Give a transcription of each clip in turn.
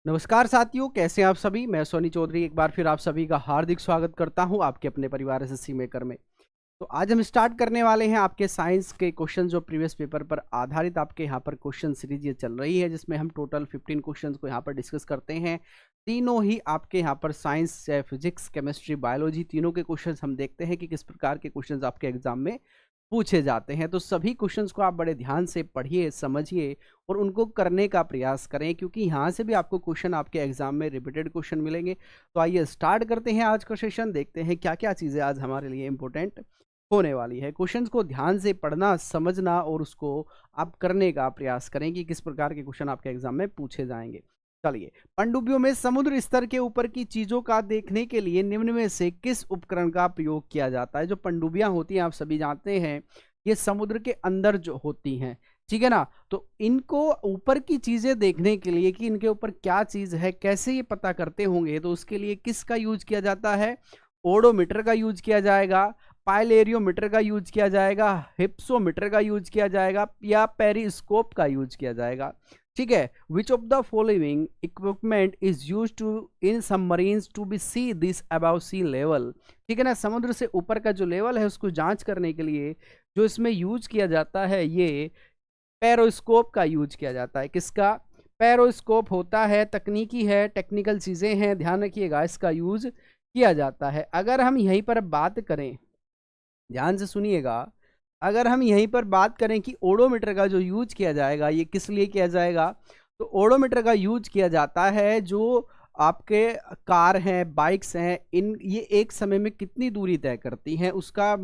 नमस्कार साथियों, कैसे हैं आप सभी। मैं सोनी चौधरी एक बार फिर आप सभी का हार्दिक स्वागत करता हूं आपके अपने परिवार एसएससी मेकर में। तो आज हम स्टार्ट करने वाले हैं आपके साइंस के क्वेश्चन जो प्रीवियस पेपर पर आधारित आपके यहाँ पर क्वेश्चन सीरीज ये चल रही है, जिसमें हम टोटल 15 क्वेश्चंस को यहाँ पर डिस्कस करते हैं। तीनों ही आपके यहाँ पर साइंस, फिजिक्स, केमिस्ट्री, बायोलॉजी, तीनों के क्वेश्चंस हम देखते हैं कि किस प्रकार के क्वेश्चंस आपके एग्जाम में पूछे जाते हैं। तो सभी क्वेश्चंस को आप बड़े ध्यान से पढ़िए, समझिए और उनको करने का प्रयास करें, क्योंकि यहाँ से भी आपको क्वेश्चन आपके एग्जाम में रिपीटेड क्वेश्चन मिलेंगे। तो आइए स्टार्ट करते हैं आज का सेशन, देखते हैं क्या क्या चीज़ें आज हमारे लिए इंपॉर्टेंट होने वाली है। क्वेश्चंस को ध्यान से पढ़ना, समझना और उसको आप करने का प्रयास करें कि किस प्रकार के क्वेश्चन आपके एग्जाम में पूछे जाएंगे। चलिए, पनडुब्बियों में समुद्र स्तर के ऊपर की चीजों का देखने के लिए निम्न में से किस उपकरण का प्रयोग किया जाता है। जो पनडुब्बियां होती हैं आप सभी जानते हैं, ये समुद्र के अंदर जो होती हैं, ठीक है ना। तो इनको ऊपर की चीजें देखने के लिए कि इनके ऊपर क्या चीज है, कैसे ये पता करते होंगे, तो उसके लिए किसका यूज किया जाता है। ओडोमीटर का यूज किया जाएगा, पाइलेरियोमीटर का यूज किया जाएगा, हिप्सोमीटर का यूज किया जाएगा या पेरिस्कोप का यूज किया जाएगा। ठीक है, which of the following equipment is use to in submarines to be see this above sea level. ठीक है ना, समुद्र से ऊपर का जो लेवल है उसको जांच करने के लिए जो इसमें यूज किया जाता है, ये पेरोस्कोप का यूज किया जाता है। किसका? पेरोस्कोप होता है, तकनीकी है, टेक्निकल चीजें हैं, ध्यान रखिएगा, इसका यूज किया जाता है। अगर हम यहीं पर बात करें, ध्यान से सुनिएगा, अगर हम यहीं पर बात करें कि ओडोमीटर का जो यूज किया जाएगा, ये किस लिए किया जाएगा, तो ओडोमीटर का यूज किया जाता है जो आपके कार हैं, बाइक्स हैं, इन ये एक समय में कितनी दूरी तय करती हैं उसका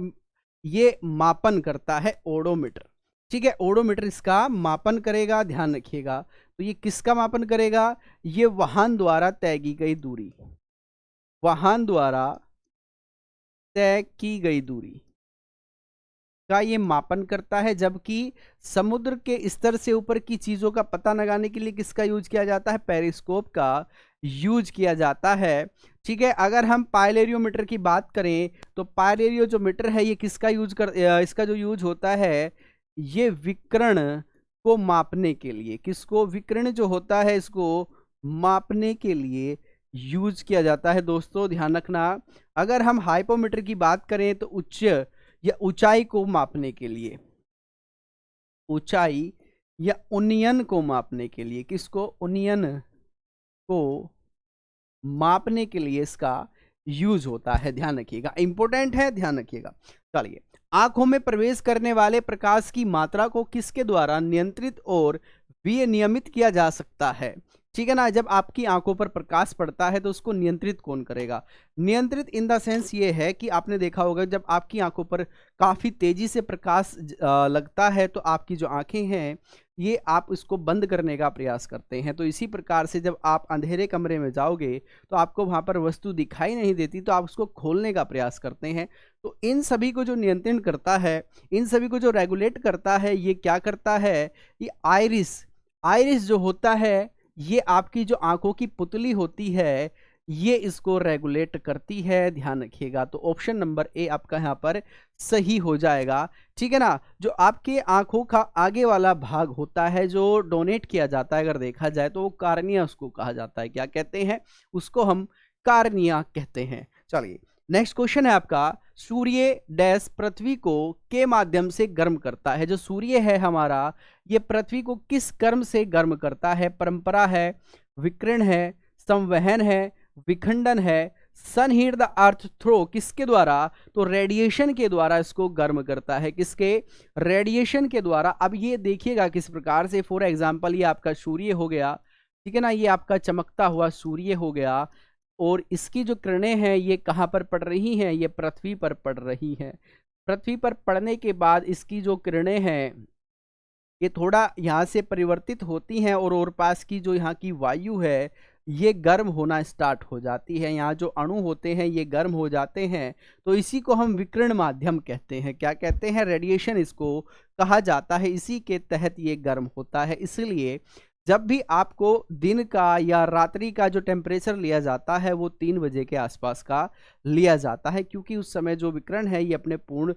ये मापन करता है ओडोमीटर। ठीक है, ओडोमीटर इसका मापन करेगा, ध्यान रखिएगा। तो ये किसका मापन करेगा? ये वाहन द्वारा तय की गई दूरी, वाहन द्वारा तय की गई दूरी का ये मापन करता है। जबकि समुद्र के स्तर से ऊपर की चीजों का पता लगाने के लिए किसका यूज किया जाता है? पेरिस्कोप का यूज किया जाता है। ठीक है, अगर हम पाइलेरियोमीटर की बात करें तो पाइलेरियो जो मीटर है ये किसका यूज कर इसका जो यूज होता है, ये विकिरण को मापने के लिए, किसको? विकिरण जो होता है इसको मापने के लिए यूज किया जाता है। दोस्तों ध्यान रखना, अगर हम हाइपोमीटर की बात करें तो उच्च या ऊंचाई को मापने के लिए, ऊंचाई या उन्नयन को मापने के लिए, किसको? उन्नयन को मापने के लिए इसका यूज होता है। ध्यान रखिएगा, इंपॉर्टेंट है, ध्यान रखिएगा। चलिए, आंखों में प्रवेश करने वाले प्रकाश की मात्रा को किसके द्वारा नियंत्रित और विनियमित किया जा सकता है? ठीक है ना, जब आपकी आंखों पर प्रकाश पड़ता है तो उसको नियंत्रित कौन करेगा? नियंत्रित इन द सेंस ये है कि आपने देखा होगा जब आपकी आंखों पर काफी तेजी से प्रकाश लगता है तो आपकी जो आंखें हैं ये आप इसको बंद करने का प्रयास करते हैं। तो इसी प्रकार से जब आप अंधेरे कमरे में जाओगे तो आपको वहां पर वस्तु दिखाई नहीं देती, तो आप उसको खोलने का प्रयास करते हैं। तो इन सभी को जो नियंत्रण करता है, इन सभी को जो रेगुलेट करता है, ये क्या करता है? ये आइरिस, आइरिस जो होता है, ये आपकी जो आंखों की पुतली होती है ये इसको रेगुलेट करती है। ध्यान रखिएगा, तो ऑप्शन नंबर ए आपका यहाँ पर सही हो जाएगा। ठीक है ना, जो आपके आंखों का आगे वाला भाग होता है जो डोनेट किया जाता है, अगर देखा जाए तो वो कार्निया उसको कहा जाता है। क्या कहते हैं उसको? हम कार्निया कहते हैं। चलिए, नेक्स्ट क्वेश्चन है आपका, सूर्य डैश पृथ्वी को के माध्यम से गर्म करता है। जो सूर्य है हमारा, ये पृथ्वी को किस कर्म से गर्म करता है? परंपरा है, विकिरण है, संवहन है, विखंडन है, सन हीट द अर्थ थ्रो, किसके द्वारा? तो रेडिएशन के द्वारा इसको गर्म करता है। किसके? रेडिएशन के द्वारा। अब ये देखिएगा किस प्रकार से, फॉर एग्जांपल ये आपका सूर्य हो गया, ठीक है ना, ये आपका चमकता हुआ सूर्य हो गया और इसकी जो किरणें हैं ये कहाँ पर पड़ रही हैं? ये पृथ्वी पर पड़ रही हैं। पृथ्वी पर पड़ने के बाद इसकी जो किरणें हैं ये थोड़ा यहाँ से परिवर्तित होती हैं और पास की जो यहाँ की वायु है ये गर्म होना स्टार्ट हो जाती है। यहाँ जो अणु होते हैं ये गर्म हो जाते हैं, तो इसी को हम विकिरण माध्यम कहते हैं। क्या कहते हैं? रेडिएशन इसको कहा जाता है। इसी के तहत ये गर्म होता है। इसलिए जब भी आपको दिन का या रात्रि का जो टेम्परेचर लिया जाता है वो 3 बजे के आसपास का लिया जाता है, क्योंकि उस समय जो विकिरण है ये अपने पूर्ण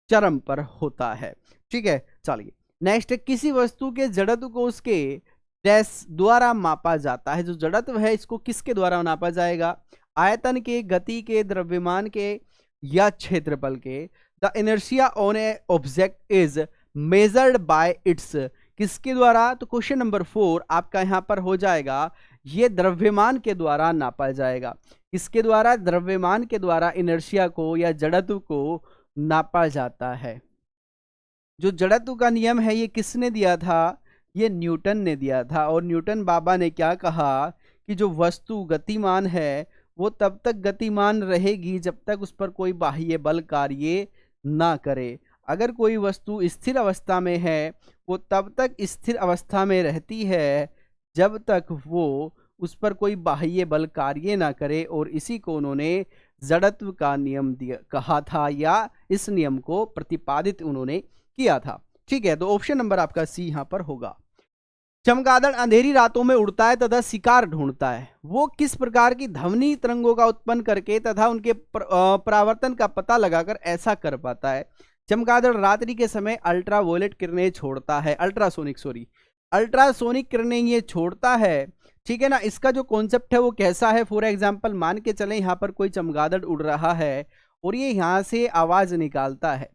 चरम पर होता है। ठीक है, चलिए नेक्स्ट, किसी वस्तु के जड़त्व को उसके डैश द्वारा मापा जाता है। जो जड़त्व है इसको किसके द्वारा नापा जाएगा? आयतन के, गति के, द्रव्यमान के या क्षेत्रफल के। The inertia on A object is measured by it's, किसके द्वारा? तो क्वेश्चन नंबर 4 आपका यहां पर हो जाएगा, ये द्रव्यमान के द्वारा नापा जाएगा। किसके द्वारा? द्रव्यमान के द्वारा इनर्शिया को या जड़त्व को नापा जाता है। जो जड़त्व का नियम है ये किसने दिया था? ये न्यूटन ने दिया था। और न्यूटन बाबा ने क्या कहा कि जो वस्तु गतिमान है वो तब तक गतिमान रहेगी जब तक उस पर कोई बाह्य बल कार्य ना करे। अगर कोई वस्तु स्थिर अवस्था में है वो तब तक स्थिर अवस्था में रहती है जब तक वो उस पर कोई बाह्य बल कार्य ना करे। और इसी को उन्होंने जड़त्व का नियम दिया कहा था, या इस नियम को प्रतिपादित उन्होंने किया था। ठीक है, तो ऑप्शन नंबर आपका सी यहां पर होगा। चमगादड़ अंधेरी रातों में उड़ता है तथा शिकार ढूंढता है। वो किस प्रकार की ध्वनि तरंगों का उत्पन्न करके तथा उनके परावर्तन का पता लगाकर ऐसा कर पाता है? चमगादड़ रात्रि के समय अल्ट्रावोलेट किरणें छोड़ता है, अल्ट्रासोनिक किरणें ये छोड़ता है। ठीक है ना। इसका जो कॉन्सेप्ट है वो कैसा है? फॉर एग्जाम्पल मान के चले यहाँ पर कोई चमगादड़ उड़ रहा है और ये यहाँ से आवाज निकालता है,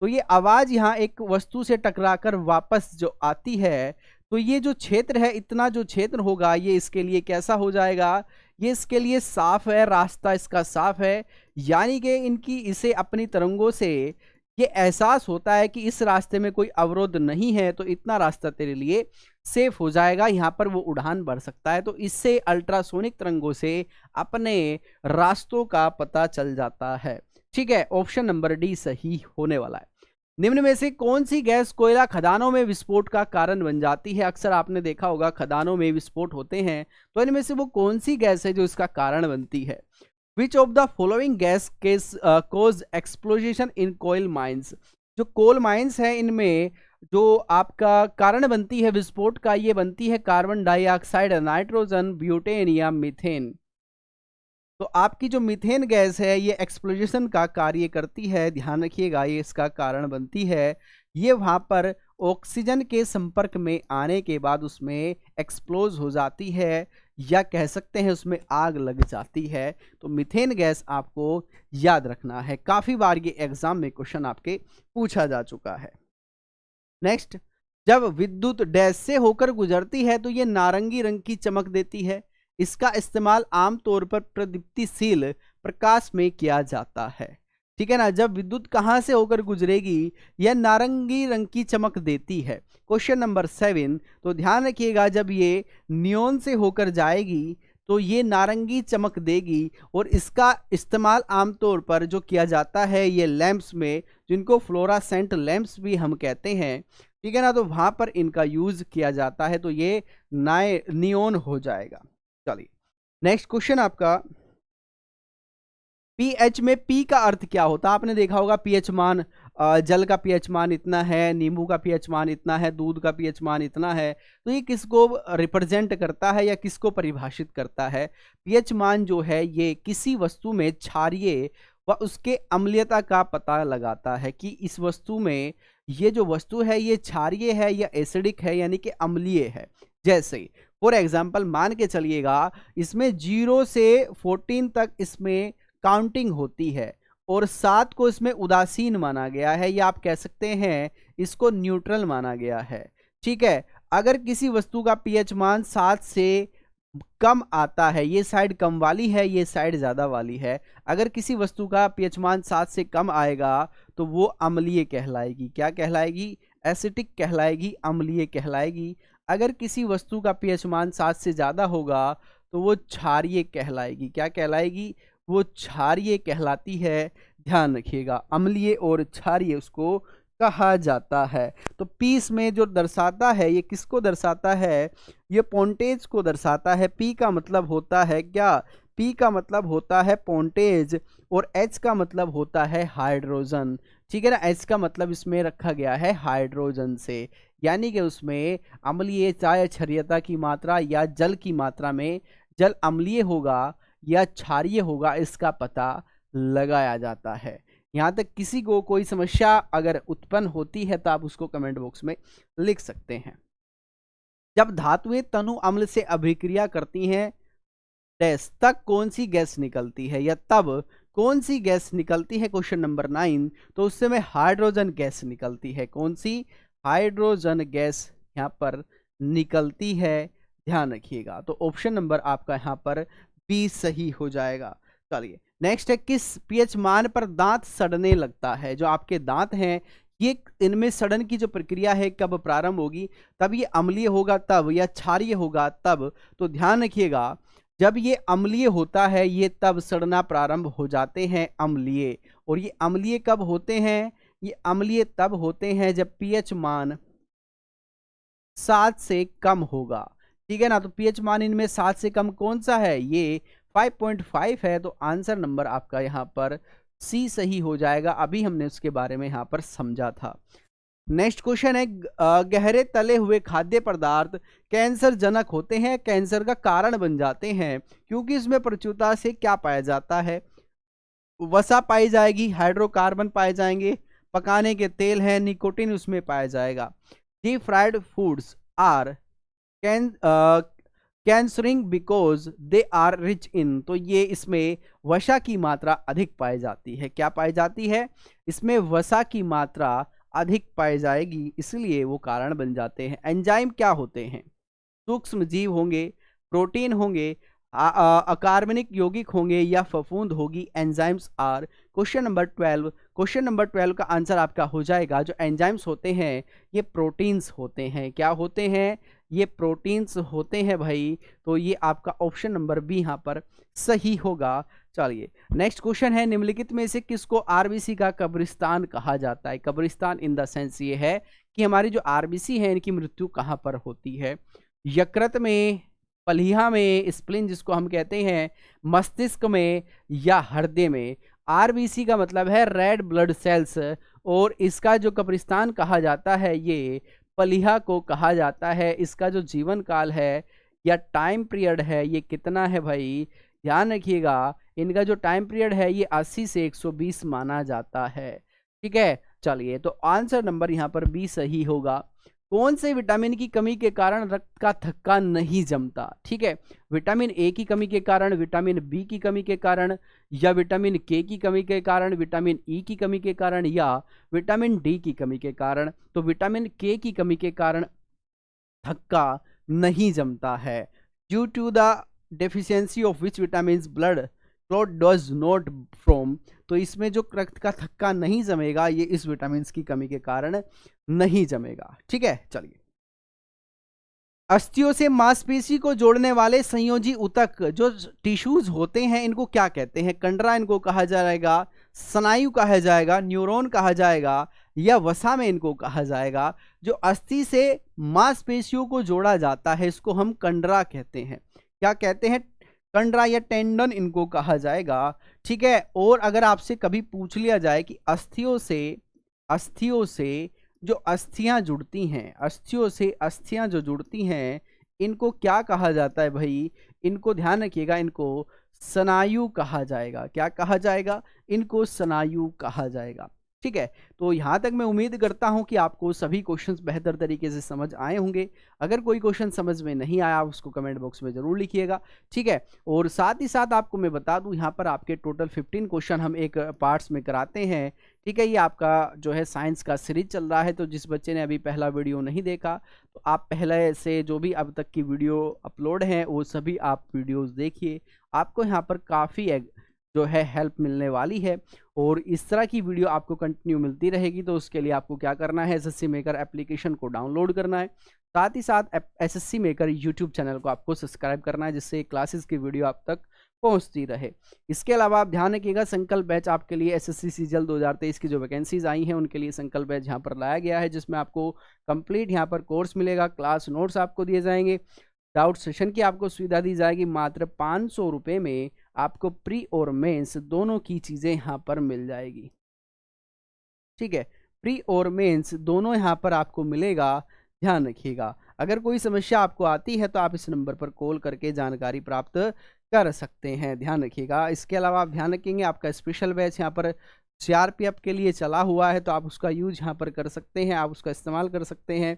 तो ये आवाज यहाँ एक वस्तु से टकराकर वापस जो आती है, तो ये जो क्षेत्र है, इतना जो क्षेत्र होगा ये इसके लिए कैसा हो जाएगा? ये इसके लिए साफ है, रास्ता इसका साफ है। यानी कि इनकी इसे अपनी तरंगों से ये एहसास होता है कि इस रास्ते में कोई अवरोध नहीं है, तो इतना रास्ता तेरे लिए सेफ हो जाएगा, यहाँ पर वो उड़ान भर सकता है। तो इससे अल्ट्रासोनिक तरंगों से अपने रास्तों का पता चल जाता है। ठीक है, ऑप्शन नंबर डी सही होने वाला है। निम्न में से कौन सी गैस कोयला खदानों में विस्फोट का कारण बन जाती है? अक्सर आपने देखा होगा खदानों में विस्फोट होते हैं, तो इनमें से वो कौन सी गैस है जो इसका कारण बनती है? Which of the following gas cause explosion in coal mines? जो कोल माइंस है इनमें जो आपका कारण बनती है विस्फोट का, ये बनती है कार्बन डाइऑक्साइड, नाइट्रोजन, ब्यूटेन या मीथेन। तो आपकी जो मीथेन गैस है ये एक्सप्लोजन का कार्य करती है, ध्यान रखिएगा, ये इसका कारण बनती है। ये वहाँ पर ऑक्सीजन के संपर्क में आने के बाद उसमें एक्सप्लोज हो जाती है, या कह सकते हैं उसमें आग लग जाती है। तो मीथेन गैस आपको याद रखना है, काफ़ी बार ये एग्जाम में क्वेश्चन आपके पूछा जा चुका है। नेक्स्ट, जब विद्युत डैश से होकर गुजरती है तो ये नारंगी रंग की चमक देती है। इसका इस्तेमाल आमतौर पर प्रदीप्तिशील प्रकाश में किया जाता है। ठीक है ना। जब विद्युत कहाँ से होकर गुजरेगी यह नारंगी रंग की चमक देती है। क्वेश्चन नंबर 7, तो ध्यान रखिएगा, जब ये नियॉन से होकर जाएगी तो ये नारंगी चमक देगी। और इसका इस्तेमाल आमतौर पर जो किया जाता है ये लैंप्स में, जिनको फ्लोरासेंट लैंप्स भी हम कहते हैं। ठीक है ना, तो वहाँ पर इनका यूज किया जाता है, तो ये नियॉन हो जाएगा। चलिए नेक्स्ट क्वेश्चन आपका, पीएच में पी का अर्थ क्या होता है? आपने देखा होगा पीएच मान, जल का पीएच मान इतना है, नींबू का पीएच मान इतना है, दूध का पीएच मान इतना है। तो ये किसको रिप्रेजेंट करता है या किसको परिभाषित करता है? पीएच मान जो है ये किसी वस्तु में क्षारीय व उसके अम्लीयता का पता लगाता है कि इस वस्तु में ये जो वस्तु है ये क्षारीय है या एसिडिक है, यानी कि अम्लीय है। जैसे फॉर एग्जाम्पल मान के चलिएगा, इसमें 0 से 14 तक इसमें काउंटिंग होती है और 7 को इसमें उदासीन माना गया है, या आप कह सकते हैं इसको न्यूट्रल माना गया है। ठीक है, अगर किसी वस्तु का पीएच मान 7 से कम आता है, ये साइड कम वाली है, ये साइड ज़्यादा वाली है, अगर किसी वस्तु का पीएच मान 7 से कम आएगा तो वो अम्लीय कहलाएगी। क्या कहलाएगी? एसिडिक कहलाएगी, अम्लीय कहलाएगी। अगर किसी वस्तु का पीएच मान 7 से ज़्यादा होगा तो वो क्षारीय कहलाएगी। क्या कहलाएगी? वो क्षारीय कहलाती है। ध्यान रखिएगा, अम्लीय और क्षारीय उसको कहा जाता है। तो पीस में जो दर्शाता है ये किसको दर्शाता है? ये पॉन्टेज को दर्शाता है। पी का मतलब होता है क्या? पी का मतलब होता है पॉन्टेज, और एच का मतलब होता है हाइड्रोजन। ठीक है ना, एच का मतलब इसमें रखा गया है हाइड्रोजन से, यानी कि उसमें अम्लीय चाहे क्षारीयता की मात्रा या जल की मात्रा में जल अम्लीय होगा या क्षारीय होगा, इसका पता लगाया जाता है। यहाँ तक किसी को कोई समस्या अगर उत्पन्न होती है तो आप उसको कमेंट बॉक्स में लिख सकते हैं। जब धातुएं तनु अम्ल से अभिक्रिया करती हैं डैश तक कौन सी गैस निकलती है, या तब कौन सी गैस निकलती है, क्वेश्चन नंबर 9। तो उससे में हाइड्रोजन गैस निकलती है। कौन सी? हाइड्रोजन गैस यहाँ पर निकलती है, ध्यान रखिएगा। तो ऑप्शन नंबर आपका यहाँ पर बी सही हो जाएगा। चलिए नेक्स्ट है, किस पीएच मान पर दांत सड़ने लगता है? जो आपके दांत हैं ये, इनमें सड़न की जो प्रक्रिया है कब प्रारंभ होगी? तब ये अम्लीय होगा तब, या क्षारीय होगा तब? तो ध्यान रखिएगा, जब ये अम्लीय होता है ये तब सड़ना प्रारंभ हो जाते हैं, अम्लीय। और ये अम्लीय कब होते हैं? ये अम्लीय तब होते हैं जब पीएच मान 7 से कम होगा, ठीक है ना। तो पीएच मान इनमें 7 से कम कौन सा है? ये 5.5 है। तो आंसर नंबर आपका यहाँ पर सी सही हो जाएगा। अभी हमने उसके बारे में यहाँ पर समझा था। नेक्स्ट क्वेश्चन है, गहरे तले हुए खाद्य पदार्थ कैंसर जनक होते हैं, कैंसर का कारण बन जाते हैं, क्योंकि इसमें प्रचुरता से क्या पाया जाता है? वसा पाई जाएगी, हाइड्रोकार्बन पाए जाएंगे, पकाने के तेल हैं, निकोटीन उसमें पाया जाएगा। Deep fried foods are cancering because they are rich in. तो ये इसमें वसा की मात्रा अधिक पाई जाती है। क्या पाई जाती है? इसमें वसा की मात्रा अधिक पाई जाएगी, इसलिए वो कारण बन जाते हैं। एंजाइम क्या होते हैं? सूक्ष्म जीव होंगे, प्रोटीन होंगे, अकार्बनिक यौगिक होंगे, या फफूंद होगी। Enzymes are question number 12। Question number 12 का आंसर आपका हो जाएगा, जो एंजाइम्स होते हैं ये प्रोटीन्स होते हैं। क्या होते हैं? ये प्रोटीन्स होते हैं भाई। तो ये आपका ऑप्शन नंबर बी यहाँ पर सही होगा। चलिए नेक्स्ट क्वेश्चन है, निम्नलिखित में से किसको आरबीसी का कब्रिस्तान कहा जाता है? कब्रिस्तान इन द सेंस ये है कि हमारी जो आरबीसी है इनकी मृत्यु कहाँ पर होती है? यकृत में, पलिया में, स्प्लीन जिसको हम कहते हैं, मस्तिष्क में, या हृदय में? आरबीसी का मतलब है रेड ब्लड सेल्स, और इसका जो कब्रिस्तान कहा जाता है ये पलिया को कहा जाता है। इसका जो जीवन काल है या टाइम पीरियड है ये कितना है भाई? ध्यान रखिएगा, इनका जो टाइम पीरियड है ये 80 से 120 माना जाता है, ठीक है। चलिए तो आंसर नंबर यहाँ पर बी सही होगा। कौन से विटामिन की कमी के कारण रक्त का थक्का नहीं जमता? ठीक है, विटामिन ए की कमी के कारण, विटामिन बी की कमी के कारण, या विटामिन के की कमी के कारण, विटामिन ई की कमी के कारण, या विटामिन डी की कमी के कारण? तो विटामिन के की कमी के कारण थक्का नहीं जमता है। Due to the deficiency of which vitamin blood clot does not form. तो इसमें जो रक्त का थक्का नहीं जमेगा ये इस विटामिन की कमी के कारण नहीं जमेगा, ठीक है। चलिए, अस्थियों से मांसपेशी को जोड़ने वाले संयोजी ऊतक जो टिश्यूज होते हैं इनको क्या कहते हैं? कंडरा इनको कहा जाएगा, स्नायु कहा जाएगा, न्यूरॉन कहा जाएगा, या वसा में इनको कहा जाएगा। जो अस्थि से मांसपेशियों को जोड़ा जाता है इसको हम कंडरा कहते हैं। क्या कहते हैं? कंडरा या टेंडन इनको कहा जाएगा, ठीक है। और अगर आपसे कभी पूछ लिया जाए कि अस्थियों से जो अस्थियां जुड़ती हैं, अस्थियों से अस्थियां जो जुड़ती हैं इनको क्या कहा जाता है भाई? इनको ध्यान रखिएगा, इनको स्नायु कहा जाएगा। क्या कहा जाएगा? इनको स्नायु कहा जाएगा, ठीक है। तो यहाँ तक मैं उम्मीद करता हूँ कि आपको सभी क्वेश्चंस बेहतर तरीके से समझ आए होंगे। अगर कोई क्वेश्चन समझ में नहीं आया आप उसको कमेंट बॉक्स में ज़रूर लिखिएगा, ठीक है। और साथ ही साथ आपको मैं बता दूँ यहाँ पर आपके टोटल 15 क्वेश्चन हम एक पार्ट्स में कराते हैं, ठीक है। ये आपका जो है साइंस का सीरीज चल रहा है। तो जिस बच्चे ने अभी पहला वीडियो नहीं देखा तो आप पहले से जो भी अब तक की वीडियो अपलोड हैं वो सभी आप वीडियोज़ देखिए, आपको यहाँ पर काफ़ी जो है हेल्प मिलने वाली है। और इस तरह की वीडियो आपको कंटिन्यू मिलती रहेगी। तो उसके लिए आपको क्या करना है, एसएससी मेकर एप्लीकेशन को डाउनलोड करना है, साथ ही साथ एसएससी मेकर यूट्यूब चैनल को आपको सब्सक्राइब करना है, जिससे क्लासेस की वीडियो आप तक पहुंचती रहे। इसके अलावा आप ध्यान रखिएगा, संकल्प बैच आपके लिए एसएससी सीजीएल 2023 की जो वैकेंसीज आई हैं उनके लिए संकल्प बैच यहाँ पर लाया गया है, जिसमें आपको कंप्लीट यहाँ पर कोर्स मिलेगा, क्लास नोट्स आपको दिए जाएंगे, डाउट सेशन की आपको सुविधा दी जाएगी। मात्र 500 रुपये में आपको प्री और मेंस दोनों की चीज़ें यहाँ पर मिल जाएगी, ठीक है। प्री और मेंस दोनों यहाँ पर आपको मिलेगा, ध्यान रखिएगा। अगर कोई समस्या आपको आती है तो आप इस नंबर पर कॉल करके जानकारी प्राप्त कर सकते हैं, ध्यान रखिएगा। इसके अलावा आप ध्यान रखेंगे आपका स्पेशल बैच यहाँ पर सीआरपीएफ के लिए चला हुआ है, तो आप उसका यूज यहाँ पर कर सकते हैं, आप उसका इस्तेमाल कर सकते हैं,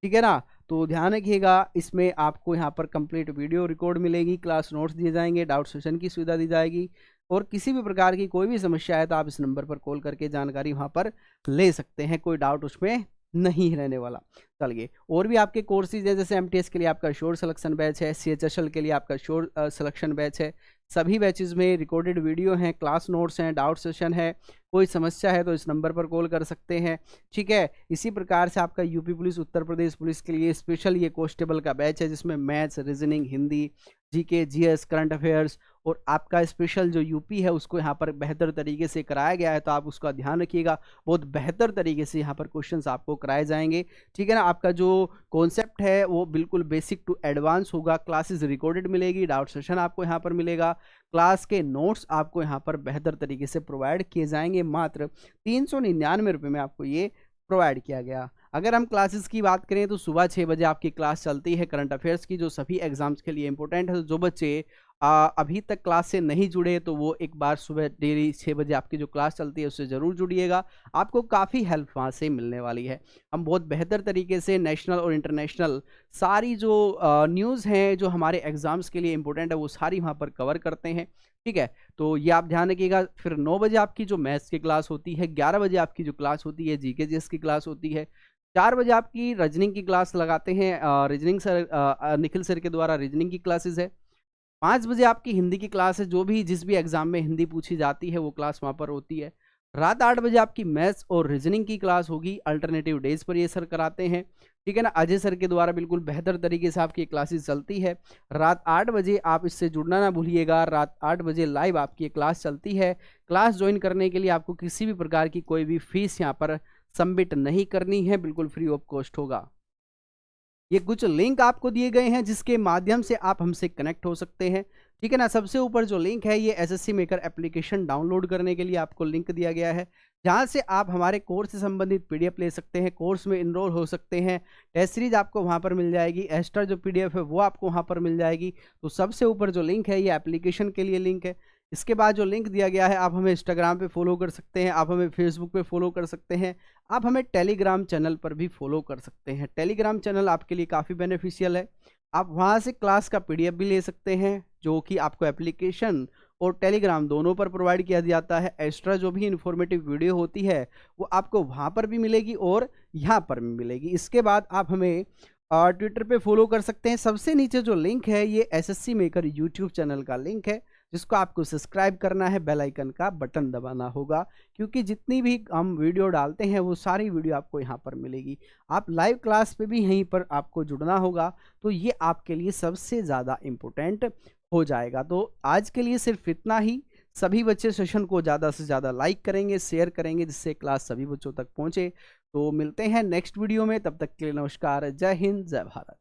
ठीक है ना। तो ध्यान रखिएगा, इसमें आपको यहाँ पर कंप्लीट वीडियो रिकॉर्ड मिलेगी, क्लास नोट्स दिए जाएंगे, डाउट सेशन की सुविधा दी जाएगी, और किसी भी प्रकार की कोई भी समस्या है तो आप इस नंबर पर कॉल करके जानकारी वहाँ पर ले सकते हैं, कोई डाउट उसमें नहीं रहने वाला। चलिए, और भी आपके कोर्सेज है, जैसे एमटीएस के लिए आपका श्योर सिलेक्शन बैच है, सीएचएसएल के लिए आपका श्योर सिलेक्शन बैच है। सभी बैचेस में रिकॉर्डेड वीडियो हैं, क्लास नोट्स हैं, डाउट सेशन है। कोई समस्या है तो इस नंबर पर कॉल कर सकते हैं, ठीक है। इसी प्रकार से आपका UP police, Uttar Pradesh police के लिए स्पेशल ये कांस्टेबल का बैच है, जिसमें maths, reasoning, Hindi, GK, GS, current affairs, और आपका स्पेशल जो यूपी है उसको यहाँ पर बेहतर तरीके से कराया गया है, तो आप उसका ध्यान रखिएगा। बहुत बेहतर तरीके से यहाँ पर क्वेश्चंस आपको कराए जाएंगे, ठीक है ना। आपका जो कॉन्सेप्ट है वो बिल्कुल बेसिक टू एडवांस होगा। क्लासेस रिकॉर्डेड मिलेगी, डाउट सेशन आपको यहाँ पर मिलेगा, क्लास के नोट्स आपको यहाँ पर बेहतर तरीके से प्रोवाइड किए जाएंगे। मात्र 399 रुपये में आपको ये प्रोवाइड किया गया। अगर हम क्लासेस की बात करें तो सुबह 6 बजे आपकी क्लास चलती है करंट अफेयर्स की, जो सभी एग्जाम्स के लिए इंपॉर्टेंट है। तो जो बच्चे अभी तक क्लास से नहीं जुड़े तो वो एक बार सुबह डेली 6 बजे आपकी जो क्लास चलती है उससे ज़रूर जुड़िएगा, आपको काफ़ी हेल्प वहाँ से मिलने वाली है। हम बहुत बेहतर तरीके से नेशनल और इंटरनेशनल सारी जो न्यूज़ हैं जो हमारे एग्ज़ाम्स के लिए इंपॉर्टेंट है वो सारी वहाँ पर कवर करते हैं, ठीक है। तो ये आप ध्यान रखिएगा। फिर 9 बजे आपकी जो मैथ्स की क्लास होती है, 11 बजे आपकी जो क्लास होती है जीके जीएस की क्लास होती है, 4 बजे आपकी रीजनिंग की क्लास लगाते हैं, रीजनिंग सर निखिल सर के द्वारा रीजनिंग की क्लासेस है। 5 बजे आपकी हिंदी की क्लास है, जो भी जिस भी एग्जाम में हिंदी पूछी जाती है वो क्लास वहाँ पर होती है। रात 8 बजे आपकी मैथ्स और रीजनिंग की क्लास होगी, अल्टरनेटिव डेज पर ये सर कराते हैं, ठीक है ना। अजय सर के द्वारा बिल्कुल बेहतर तरीके से आपकी क्लासेस चलती है। रात 8 बजे आप इससे जुड़ना ना भूलिएगा, रात 8 बजे लाइव आपकी क्लास चलती है। क्लास ज्वाइन करने के लिए आपको किसी भी प्रकार की कोई भी फीस यहाँ पर सबमिट नहीं करनी है, बिल्कुल फ्री ऑफ कॉस्ट होगा। ये कुछ लिंक आपको दिए गए हैं जिसके माध्यम से आप हमसे कनेक्ट हो सकते हैं, ठीक है ना। सबसे ऊपर जो लिंक है ये एसएससी मेकर एप्लीकेशन डाउनलोड करने के लिए आपको लिंक दिया गया है, जहां से आप हमारे कोर्स से संबंधित पीडीएफ ले सकते हैं, कोर्स में इनरोल हो सकते हैं। टेस्ट सीरीज आपको वहां पर मिल जाएगी, एक्स्ट्रा जो पीडीएफ है वो आपको वहां पर मिल जाएगी। तो सबसे ऊपर जो लिंक है ये एप्लीकेशन के लिए लिंक है। इसके बाद जो लिंक दिया गया है, आप हमें इंस्टाग्राम पे फॉलो कर सकते हैं, आप हमें फेसबुक पे फॉलो कर सकते हैं, आप हमें टेलीग्राम चैनल पर भी फॉलो कर सकते हैं। टेलीग्राम चैनल आपके लिए काफ़ी बेनिफिशियल है, आप वहाँ से क्लास का पीडीएफ भी ले सकते हैं, जो कि आपको एप्लीकेशन और टेलीग्राम दोनों पर प्रोवाइड किया जाता है। एक्स्ट्रा जो भी इंफॉर्मेटिव वीडियो होती है वो आपको वहाँ पर भी मिलेगी और यहाँ पर भी मिलेगी। इसके बाद आप हमें ट्विटर पे फॉलो कर सकते हैं। सबसे नीचे जो लिंक है ये एसएससी मेकर यूट्यूब चैनल का लिंक है, जिसको आपको सब्सक्राइब करना है, बेल आइकन का बटन दबाना होगा, क्योंकि जितनी भी हम वीडियो डालते हैं वो सारी वीडियो आपको यहाँ पर मिलेगी। आप लाइव क्लास पे भी यहीं पर आपको जुड़ना होगा, तो ये आपके लिए सबसे ज़्यादा इम्पोर्टेंट हो जाएगा। तो आज के लिए सिर्फ इतना ही। सभी बच्चे सेशन को ज़्यादा से ज़्यादा लाइक करेंगे, शेयर करेंगे, जिससे क्लास सभी बच्चों तक पहुँचे। तो मिलते हैं नेक्स्ट वीडियो में, तब तक के लिए नमस्कार, जय हिंद, जय भारत।